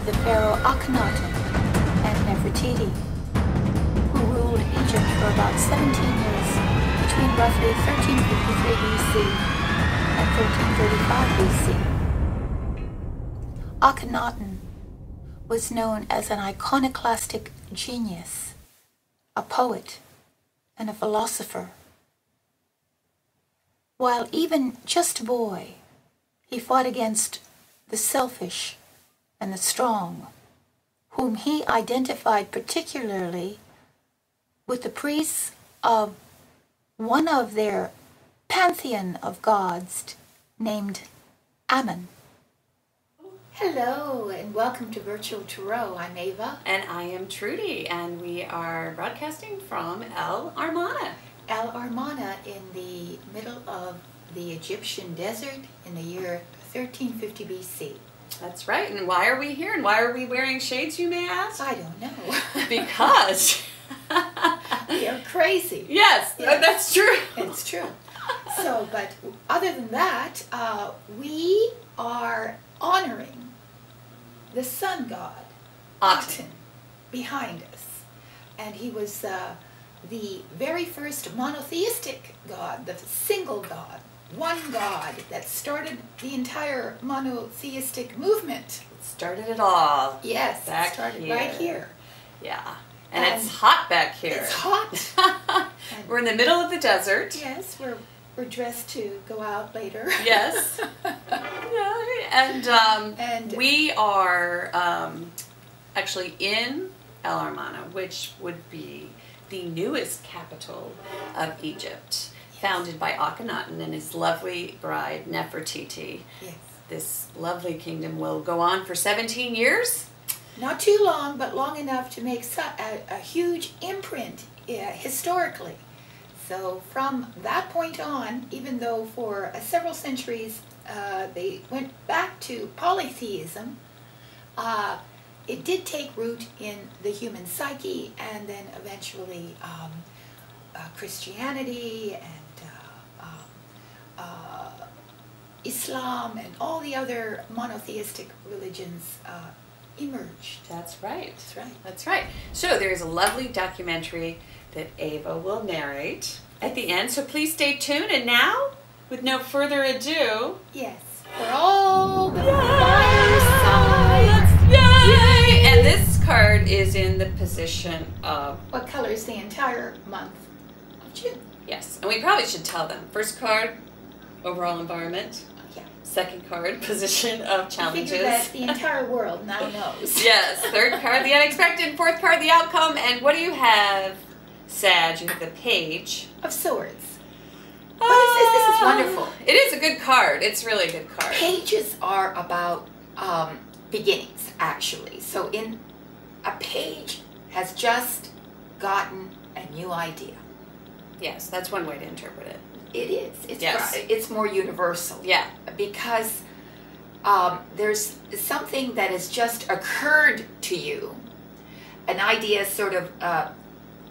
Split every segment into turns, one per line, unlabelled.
of the Pharaoh Akhenaten and Nefertiti, who ruled Egypt for about 17 years between roughly 1353 BC and 1335 BC. Akhenaten was known as an iconoclastic genius, a poet, and a philosopher. While even just a boy, he fought against the selfish and the strong, whom he identified particularly with the priests of one of their pantheon of gods named Ammon. Hello and welcome to Virtual Tarot. I'm Ava.
And I am Trudy, and we are broadcasting from El Armana.
El Armana in the middle of the Egyptian desert in the year 1350 BC.
That's right. And why are we here? And why are we wearing shades, you may ask?
I don't know.
Because
we are crazy.
Yes, that's true.
It's true. So, but other than that, we are honoring the sun god, Aten, behind us. And he was the very first monotheistic god, the single god, one god that started the entire monotheistic movement.
It started it all.
Yes,
back
it started
here.
right here.
Yeah. And it's hot back here.
It's hot.
We're in the middle of the desert.
Yes, we're dressed to go out later.
Yes. And we are actually in El Armana, which would be the newest capital of Egypt, founded by Akhenaten and his lovely bride Nefertiti. Yes. This lovely kingdom will go on for 17 years.
Not too long, but long enough to make a huge imprint historically. So from that point on, even though for several centuries they went back to polytheism, it did take root in the human psyche, and then eventually Christianity and Islam and all the other monotheistic religions emerged.
That's right.
That's right.
That's right. So there's a lovely documentary that Ava will narrate at the end, so please stay tuned. And now, with no further ado...
Yes, for all the fire signs!
Yay! And this card is in the position of...
What colors the entire month of June?
Yes, and we probably should tell them. First card, overall environment.
Yeah.
Second card, position of challenges.
I figure that the entire world now knows.
Yes. Third card, the unexpected. Fourth card, the outcome. And what do you have, Sag? You have the Page
of Swords. What is this? This is wonderful.
It is a good card. It's really a good card.
Pages are about beginnings, actually. So a page has just gotten a new idea.
Yes, that's one way to interpret it.
It is. It's more universal.
Yeah.
Because there's something that has just occurred to you. An idea sort of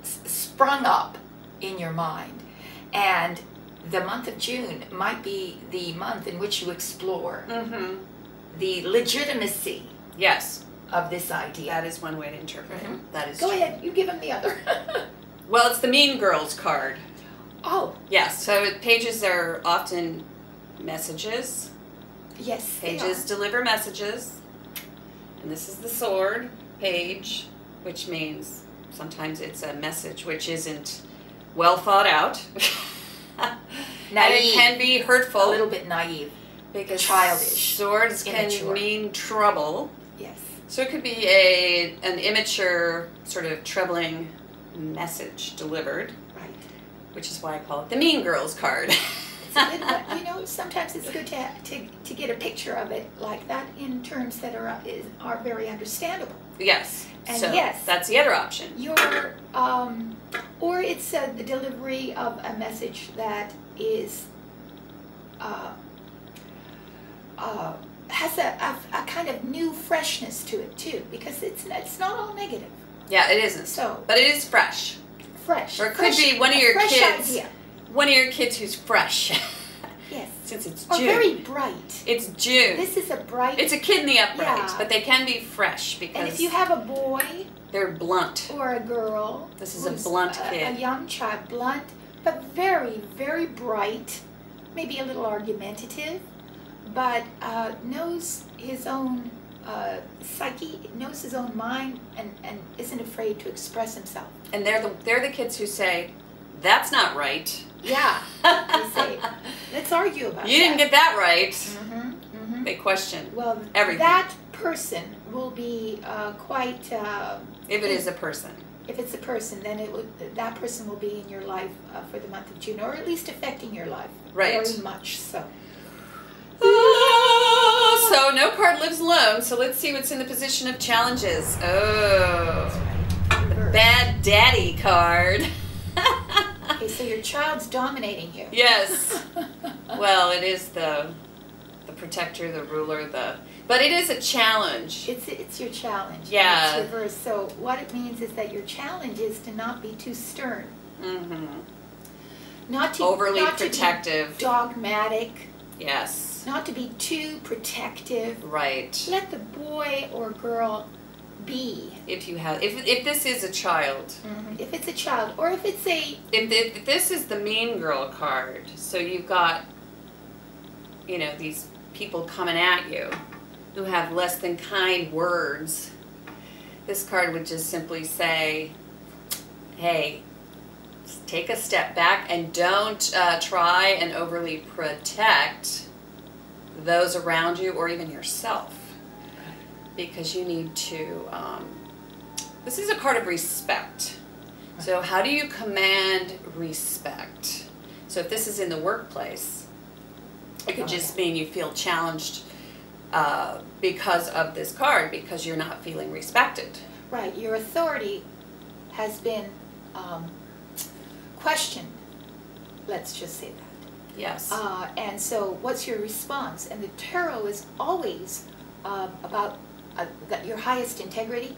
sprung up in your mind. And the month of June might be the month in which you explore the legitimacy of this idea.
That is one way to interpret it. That is
Go
true.
ahead. You give him the other.
Well, it's the Mean Girls card.
Oh.
Yes, so pages are often messages.
Yes,
pages deliver messages. And this is the sword page, which means sometimes it's a message which isn't well thought out.
Naive.
And it can be hurtful.
A little bit naive.
Because
childish.
Swords
immature.
can mean trouble.
Yes.
So it could be an immature, sort of troubling message delivered. Which is why I call it the Mean Girls card.
It's a good one. You know, sometimes it's good to get a picture of it like that in terms that are very understandable.
Yes.
And
so
yes,
that's the other option.
Or it's the delivery of a message that is has a kind of new freshness to it too, because it's not all negative.
Yeah, it isn't.
So,
but it is fresh.
Fresh.
Or it could be one of your kids.
Idea.
One of your kids who's fresh.
Yes.
since it's
Or
June.
very bright.
It's June.
This is a bright...
It's a kid in the upright,
Yeah.
but they can be fresh because
And if you have a boy
they're blunt.
or a girl...
This is a blunt kid.
A young child, blunt, but very, very bright, maybe a little argumentative, but knows his own psyche, knows his own mind, and isn't afraid to express himself.
And they're the kids who say, "That's not right."
Yeah, they say, "Let's argue about
You didn't get that right."
Mm-hmm, mm-hmm.
They question
Well,
everything.
that person will be quite...
if it is a person.
If it's a person, then that person will be in your life for the month of June, or at least affecting your life.
Right.
Very much so.
So no card lives alone. So let's see what's in the position of challenges. Oh, the bad daddy card.
Okay, so your child's dominating you.
Yes. Well, it is the protector, the ruler, but it is a challenge.
It's your challenge.
Yeah.
It's reverse. So what it means is that your challenge is to not be too stern.
Mm-hmm.
Not to
Overly
not
protective.
To be dogmatic.
Yes.
Not to be too protective.
Right.
Let the boy or girl be.
If this is a child.
Mm-hmm. If it's a child, or if it's a...
If this is the mean girl card, so you've got, these people coming at you who have less than kind words, this card would just simply say, hey, take a step back and don't try and overly protect those around you or even yourself, because you need to, this is a card of respect. So how do you command respect? So if this is in the workplace, it could just mean you feel challenged because of this card, because you're not feeling respected.
Right, your authority has been questioned, let's just say that.
Yes.
And so what's your response? And the tarot is always about your highest integrity.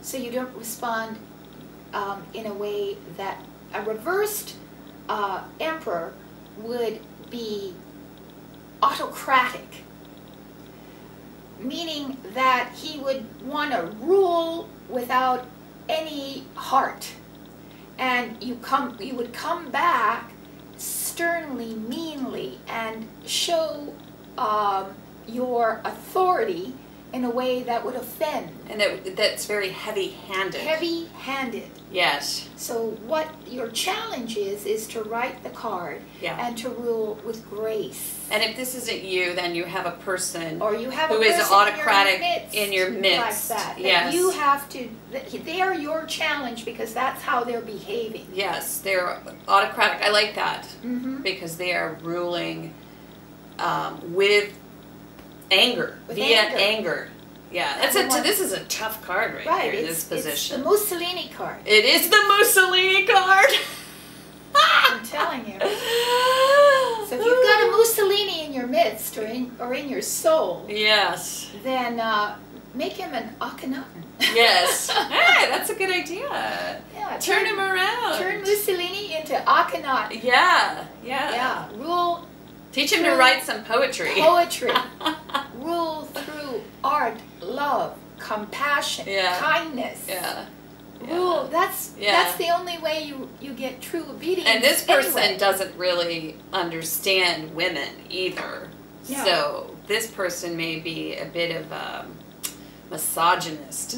So you don't respond in a way that a reversed emperor would be autocratic, meaning that he would want to rule without any heart. And you would come back sternly, meanly, and show your authority in a way that would offend.
And that's very heavy-handed.
Heavy-handed.
Yes.
So what your challenge is to write the card and to rule with grace.
And if this isn't you, then you have a person
or you have
who
a person
is autocratic
in
your midst.
Like that.
Yes.
You have to, they are your challenge because that's how they're behaving.
Yes, they're autocratic. I like that.
Mm-hmm.
Because they are ruling with anger, via anger. Yeah, this is a tough card right here in this position.
It's the Mussolini card.
It is the Mussolini card.
I'm telling you. So if you've got a Mussolini in your midst or in your soul,
yes,
then make him an Akhenaten.
Yes. Hey, that's a good idea.
Yeah.
Turn him around.
Turn Mussolini into Akhenaten.
Yeah.
Yeah. Rule.
Teach him to write some poetry.
Rule through art, love, compassion, kindness.
Yeah.
Rule. That's the only way you get true obedience.
And this person doesn't really understand women either. No. So this person may be a bit of a misogynist.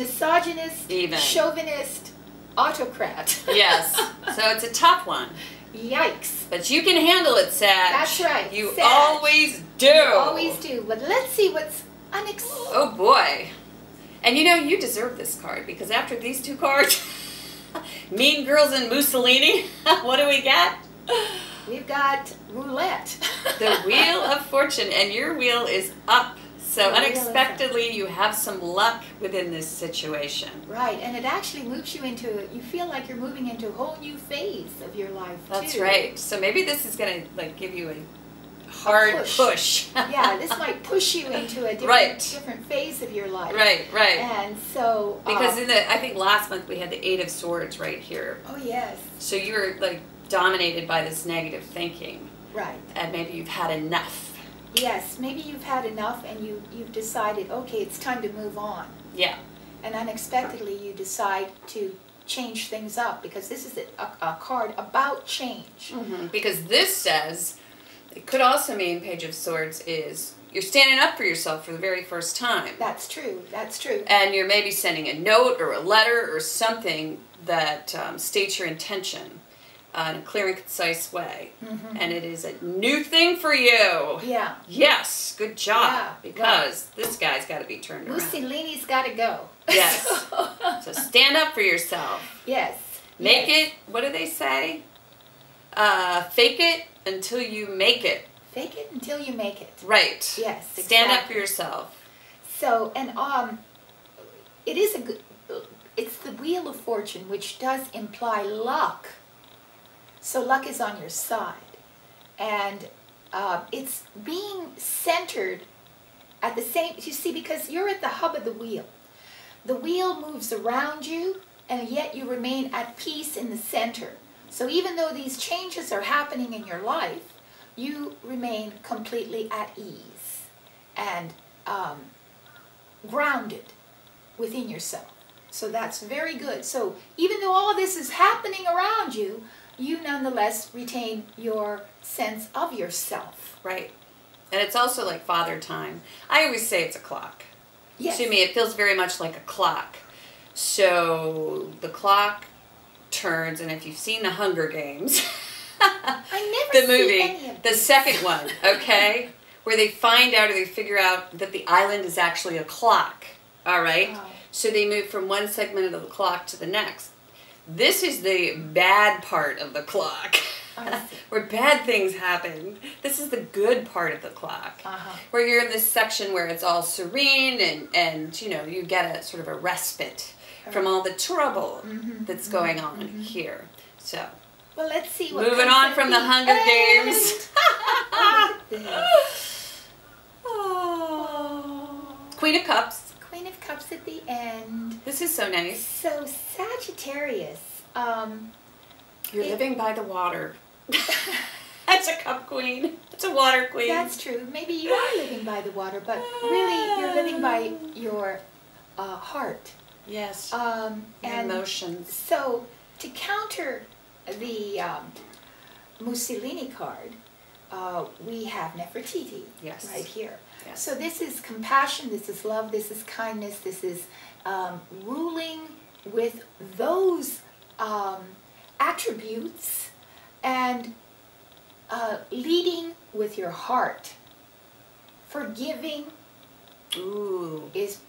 Even. Chauvinist, autocrat.
Yes. So it's a tough one.
Yikes.
But you can handle it, Sag.
That's right.
You
Sag.
always do.
You always do. But let's see what's unexpected.
Oh boy. And you deserve this card, because after these two cards, Mean Girls and Mussolini, what do we get?
We've got roulette.
The Wheel of Fortune, and your wheel is up. So unexpectedly, you have some luck within this situation.
Right, and it actually moves you into, you feel like you're moving into a whole new phase of your life,
That's right. So maybe this is going to give you a hard push.
Yeah, this might push you into a different phase of your life.
Right.
And so...
because I think last month we had the Eight of Swords right here.
Oh, yes.
So you were dominated by this negative thinking.
Right.
And maybe you've had enough.
Yes, maybe you've had enough and you've decided, okay, it's time to move on.
Yeah.
And unexpectedly you decide to change things up, because this is a card about change.
Mm-hmm. Because this says, it could also mean Page of Swords is you're standing up for yourself for the very first time.
That's true. That's true.
And you're maybe sending a note or a letter or something that states your intention in a clear and concise way.
Mm-hmm.
And it is a new thing for you.
Yeah.
Yes, good job.
Yeah,
because this guy's got to be turned around.
Mussolini's got to go.
Yes. So stand up for yourself.
Yes.
Make
yes.
it, what do they say? Fake it until you make it.
Fake it until you make it.
Right.
Yes.
Stand up for
exactly.
yourself.
So, and it is a good, it's the Wheel of Fortune, which does imply luck. So luck is on your side. And it's being centered at the same, you see, because you're at the hub of the wheel. The wheel moves around you, and yet you remain at peace in the center. So even though these changes are happening in your life, you remain completely at ease and grounded within yourself. So that's very good. So even though all of this is happening around you, you nonetheless retain your sense of yourself.
Right. And it's also like father time. I always say it's a clock.
Yes.
To me, it feels very much like a clock. So the clock turns, and if you've seen the Hunger Games,
I never
the movie,
see any of
the
this.
second one, okay, where they find out or they figure out that the island is actually a clock. All right.
Oh.
So they move from one segment of the clock to the next. This is the bad part of the clock. Where bad things happen. This is the good part of the clock. Where you're in this section where it's all serene and you know, you get a sort of a respite from all the trouble that's going on here. So,
well, let's see what
moving
comes
on
at
from the
the
Hunger
end.
Games.
Oh, look at this.
Oh. Queen of Cups.
Queen of Cups at the end.
This is so nice.
So Sagittarius,
You're living by the water. That's a cup queen. It's a water queen.
That's true. Maybe you are living by the water, but really you're living by your heart.
Yes.
And
emotions.
So to counter the Mussolini card, we have Nefertiti right here.
Yes.
So this is compassion, this is love, this is kindness, this is ruling with those attributes and leading with your heart. Forgiving is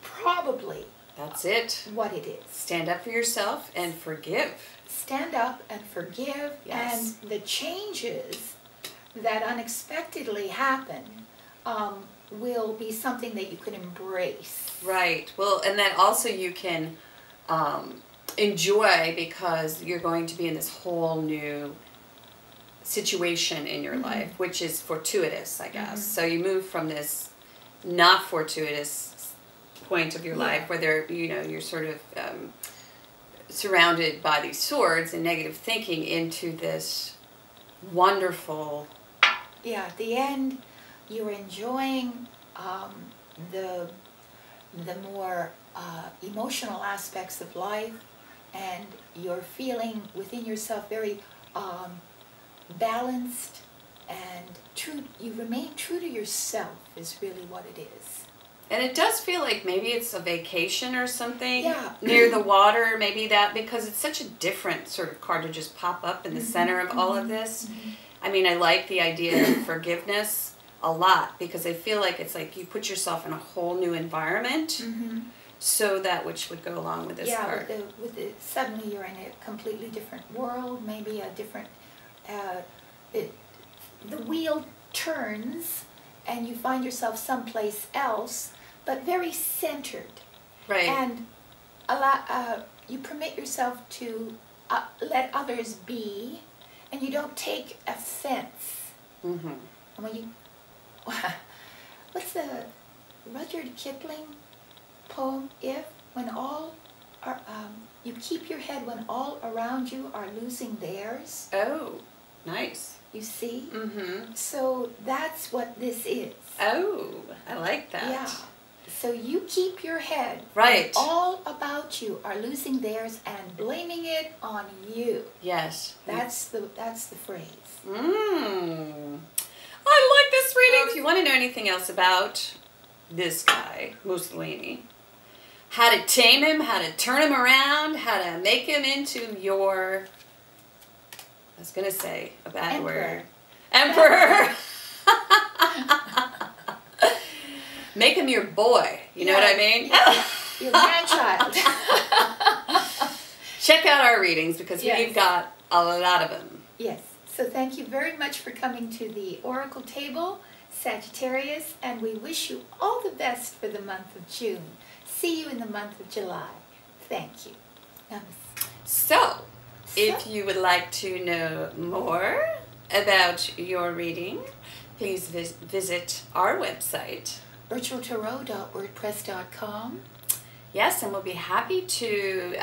probably
that's it.
What it is.
Stand up for yourself and forgive.
Stand up and forgive,
yes.
And the changes that unexpectedly happen will be something that you can embrace.
Right. Well, and that also you can enjoy because you're going to be in this whole new situation in your life, which is fortuitous, I guess. So you move from this not fortuitous point of your life where there, you know, you're sort of surrounded by these swords and negative thinking into this wonderful.
Yeah, at the end, you're enjoying the more emotional aspects of life, and you're feeling within yourself very balanced and true. You remain true to yourself is really what it is.
And it does feel like maybe it's a vacation or something
near
the water, maybe that, because it's such a different sort of card to just pop up in the center of all of this. I mean, I like the idea of forgiveness a lot because I feel like it's like you put yourself in a whole new environment, so that which would go along with this card.
Suddenly you're in a completely different world, maybe a different, the wheel turns and you find yourself someplace else, but very centered.
Right.
And you permit yourself to let others be, and you don't take offense. And when you, what's the Rudyard Kipling poem? When all are, you keep your head when all around you are losing theirs.
Oh. Nice.
You see?
Mm-hmm.
So that's what this is.
Oh, I like that.
Yeah. So you keep your head.
Right.
All about you are losing theirs and blaming it on you.
Yes.
That's the phrase.
I like this reading. If you want to know anything else about this guy, Mussolini, how to tame him, how to turn him around, how to make him into your, I was going to say a bad word. Emperor. Make him your boy. You know what I mean?
Yeah. Your grandchild.
Check out our readings because we've got a lot of them.
Yes. So thank you very much for coming to the Oracle Table, Sagittarius, and we wish you all the best for the month of June. See you in the month of July. Thank you. Namaste.
So, if you would like to know more about your reading, please visit our website,
virtualtarot.wordpress.com.
Yes, and we'll be happy to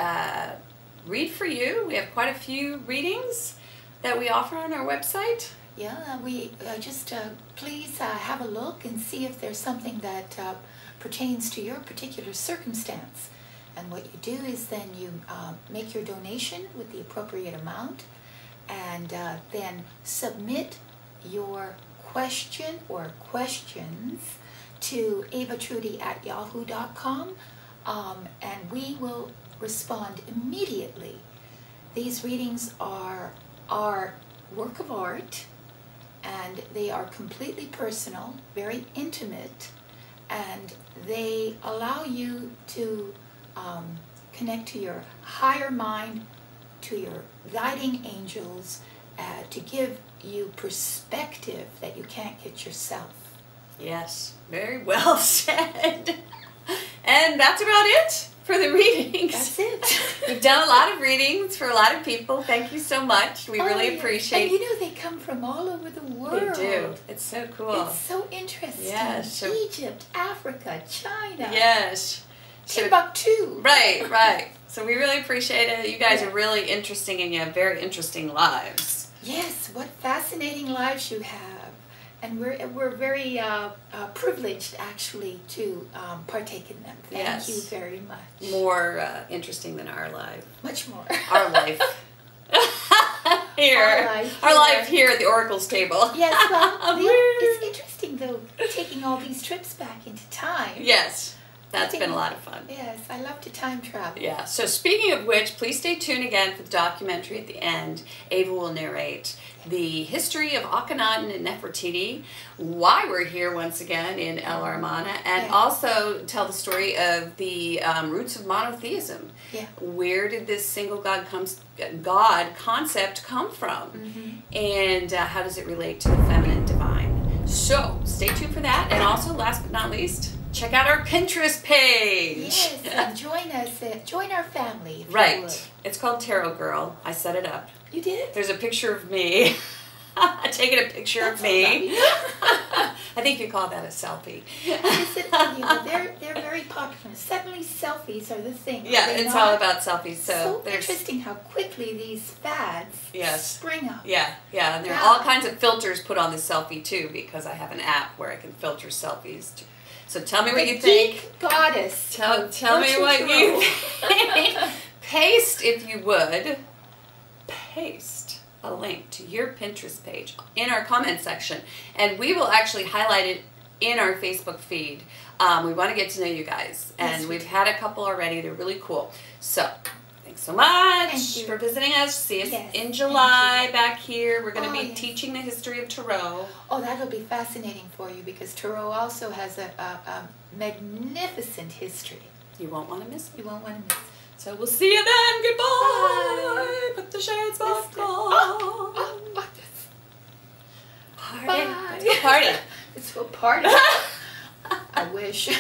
read for you. We have quite a few readings that we offer on our website.
Yeah, we just please have a look and see if there's something that pertains to your particular circumstance. And what you do is then you make your donation with the appropriate amount and then submit your question or questions to avatrudy@yahoo.com, and we will respond immediately. These readings are our work of art, and they are completely personal, very intimate, and they allow you to connect to your higher mind, to your guiding angels, to give you perspective that you can't get yourself.
Yes, very well said. And that's about it for the readings.
That's it.
We've done a lot of readings for a lot of people. Thank you so much. We really appreciate it.
And you know, they come from all over the world.
They do. It's so cool.
It's so interesting.
Yes.
Egypt, Africa, China.
Yes.
Timbuktu.
Right. So we really appreciate it. You guys are really interesting and you have very interesting lives.
Yes, what fascinating lives you have. And we're very privileged, actually, to partake in them. Thank you very much.
More interesting than our life.
Much more.
Our life. Our life here at the Oracle's table.
Yes, well, it's interesting, though, taking all these trips back into time.
Yes. That's been a lot of fun.
Yes, I love to time travel.
Yeah, so speaking of which, please stay tuned again for the documentary at the end. Ava will narrate the history of Akhenaten and Nefertiti, why we're here once again in El Armana, and also tell the story of the roots of monotheism.
Yeah.
Where did this single God concept come from? And how does it relate to the feminine divine? So stay tuned for that, and also last but not least, check out our Pinterest page.
Yes, and join us. Join our family. If
Right.
you would.
It's called Tarot Girl. I set it up.
You did?
There's a picture of me. Taking a picture of me. I think you call that a selfie.
They're very popular. Suddenly selfies are the thing.
Yeah, it's all about selfies.
So interesting how quickly these fads spring up.
Yeah, and there are all kinds of filters put on the selfie too, because I have an app where I can filter selfies too. So tell me what you think.
Geek goddess.
Tell me what you think. Paste, if you would, paste a link to your Pinterest page in our comment section, and we will actually highlight it in our Facebook feed. We want to get to know you guys, and we've had a couple already. They're really cool. So thanks so much for visiting us. See us in July back here. We're going to be teaching the history of Tarot. Oh,
that'll be fascinating for you, because Tarot also has a magnificent history.
You won't want to miss it.
You won't want to miss it.
So we'll see you then. Goodbye. Put the shades back on. Party. Let's go party.
Let's go party. I wish.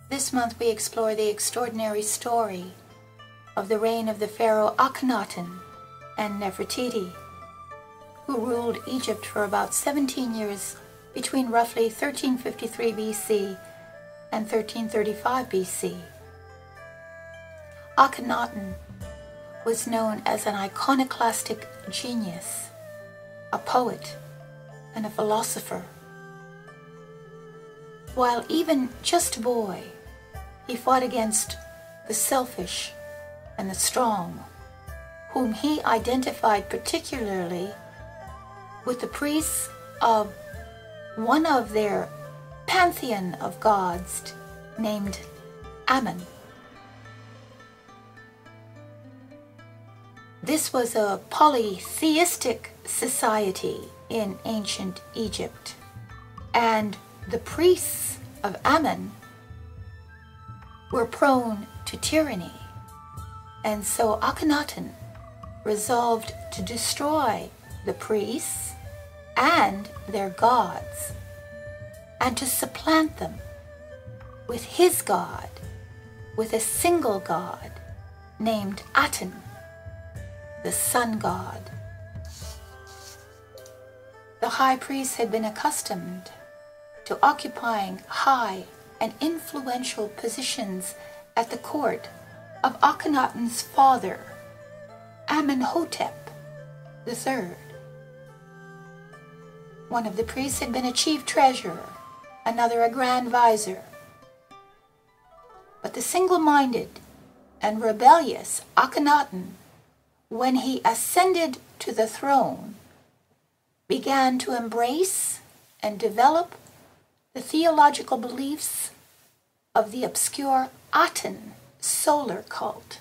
This month we explore the extraordinary story of the reign of the Pharaoh Akhenaten and Nefertiti, who ruled Egypt for about 17 years between roughly 1353 BC and 1335 BC. Akhenaten was known as an iconoclastic genius, a poet, and a philosopher. While even just a boy, he fought against the selfish and the strong, whom he identified particularly with the priests of one of their pantheon of gods named Ammon. This was a polytheistic society in ancient Egypt, and the priests of Ammon were prone to tyranny, and so Akhenaten resolved to destroy the priests and their gods, and to supplant them with his god, with a single god named Aten, the sun god. The high priest had been accustomed to occupying high and influential positions at the court of Akhenaten's father, Amenhotep III. One of the priests had been a chief treasurer, another a grand vizier. But the single-minded and rebellious Akhenaten, when he ascended to the throne, began to embrace and develop the theological beliefs of the obscure Aten solar cult.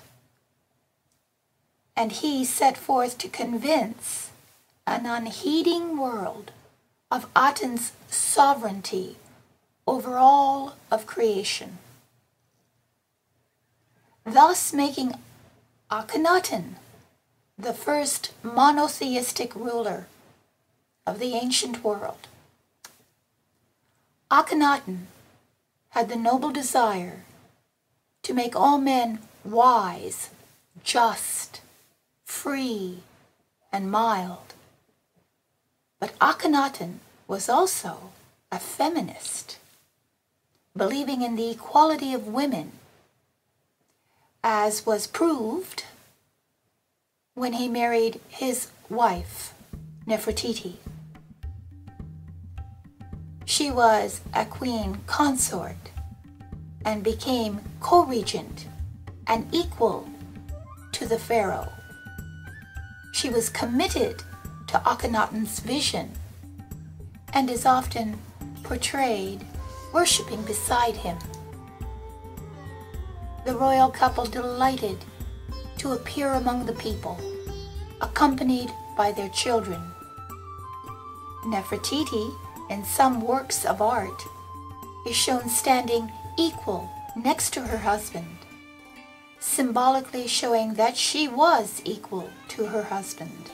And he set forth to convince an unheeding world of Aten's sovereignty over all of creation, thus making Akhenaten the first monotheistic ruler of the ancient world. Akhenaten had the noble desire to make all men wise, just, free, and mild. But Akhenaten was also a feminist, believing in the equality of women, as was proved when he married his wife, Nefertiti. She was a queen consort and became co-regent and equal to the pharaoh. She was committed to Akhenaten's vision and is often portrayed worshiping beside him. The royal couple delighted to appear among the people, accompanied by their children. Nefertiti, in some works of art, is shown standing equal next to her husband, symbolically showing that she was equal to her husband.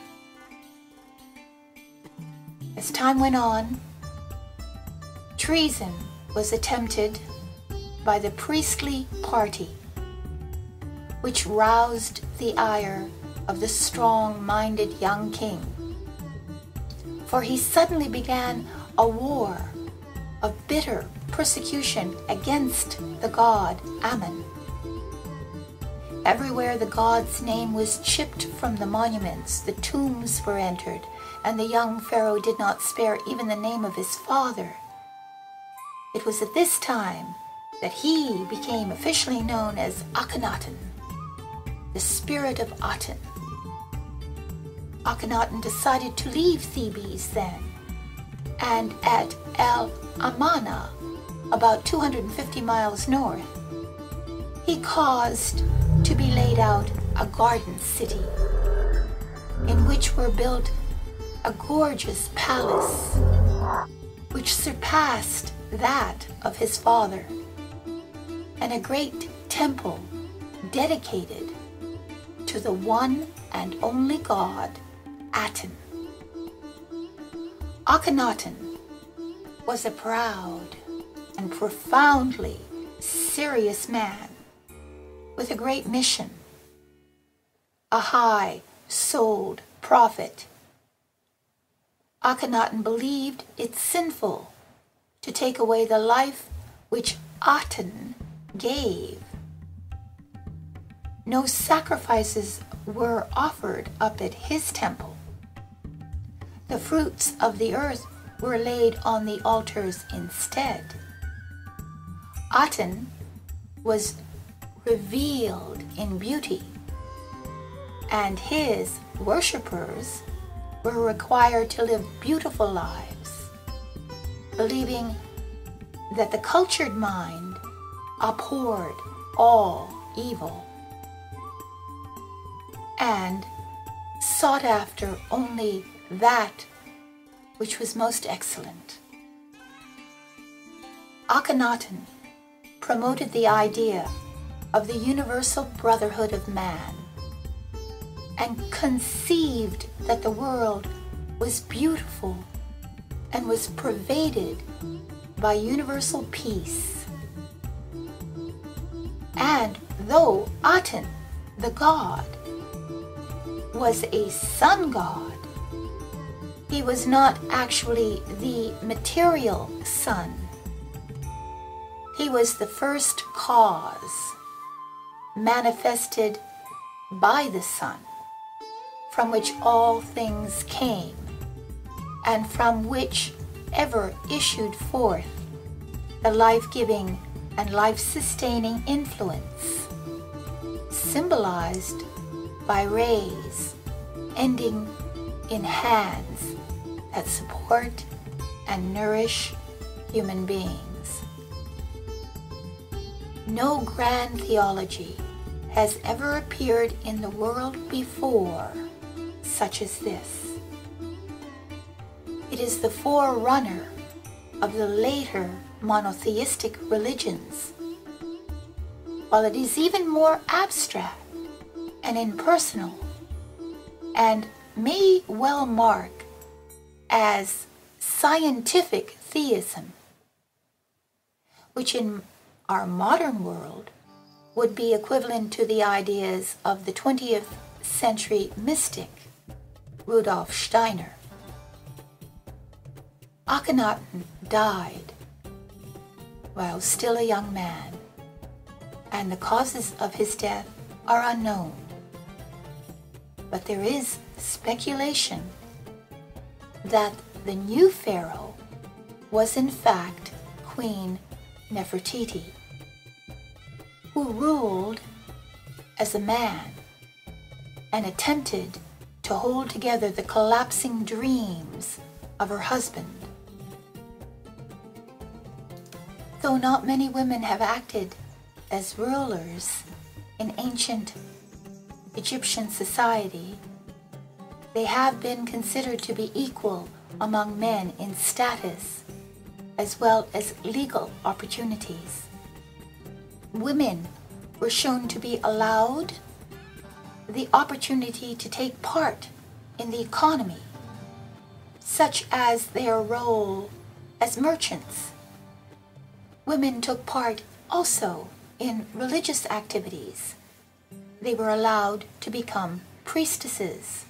As time went on, treason was attempted by the priestly party, which roused the ire of the strong-minded young king, for he suddenly began a war of bitter persecution against the god Ammon. Everywhere the god's name was chipped from the monuments, the tombs were entered, and the young pharaoh did not spare even the name of his father. It was at this time that he became officially known as Akhenaten, the spirit of Aten. Akhenaten decided to leave Thebes then, and at El Amarna, about 250 miles north, he caused to be laid out a garden city in which were built a gorgeous palace which surpassed that of his father, and a great temple dedicated to the one and only god, Aten. Akhenaten was a proud and profoundly serious man with a great mission a high-souled prophet. Akhenaten believed it sinful to take away the life which Aten gave. No sacrifices were offered up at his temple. The fruits of the earth were laid on the altars instead. Aten was revealed in beauty, and his worshippers were required to live beautiful lives, believing that the cultured mind abhorred all evil and sought after only that which was most excellent. Akhenaten promoted the idea of the universal brotherhood of man and conceived that the world was beautiful and was pervaded by universal peace. And though Aten, the god, was a sun god, he was not actually the material sun. He was the first cause manifested by the sun, from which all things came, and from which ever issued forth the life-giving and life-sustaining influence, symbolized by rays ending in hands that support and nourish human beings. No grand theology has ever appeared in the world before such as this. It is the forerunner of the later monotheistic religions, while it is even more abstract and impersonal, and may well mark as scientific theism, which in our modern world would be equivalent to the ideas of the 20th century mystic Rudolf Steiner. Akhenaten died while still a young man, and the causes of his death are unknown. But there is speculation that the new pharaoh was in fact Queen Nefertiti, who ruled as a man and attempted to hold together the collapsing dreams of her husband. Though not many women have acted as rulers in ancient Egyptian society, they have been considered to be equal among men in status as well as legal opportunities. Women were shown to be allowed the opportunity to take part in the economy, such as their role as merchants. Women took part also in religious activities. They were allowed to become priestesses.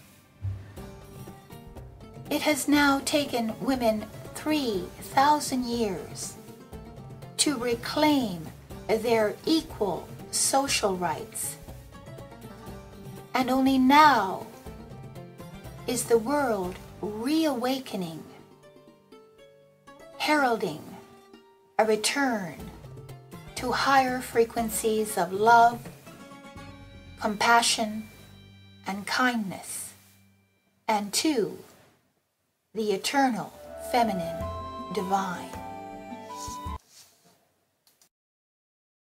It has now taken women 3,000 years to reclaim their equal social rights. And only now is the world reawakening, heralding a return to higher frequencies of love, compassion, and kindness, and to the eternal feminine divine.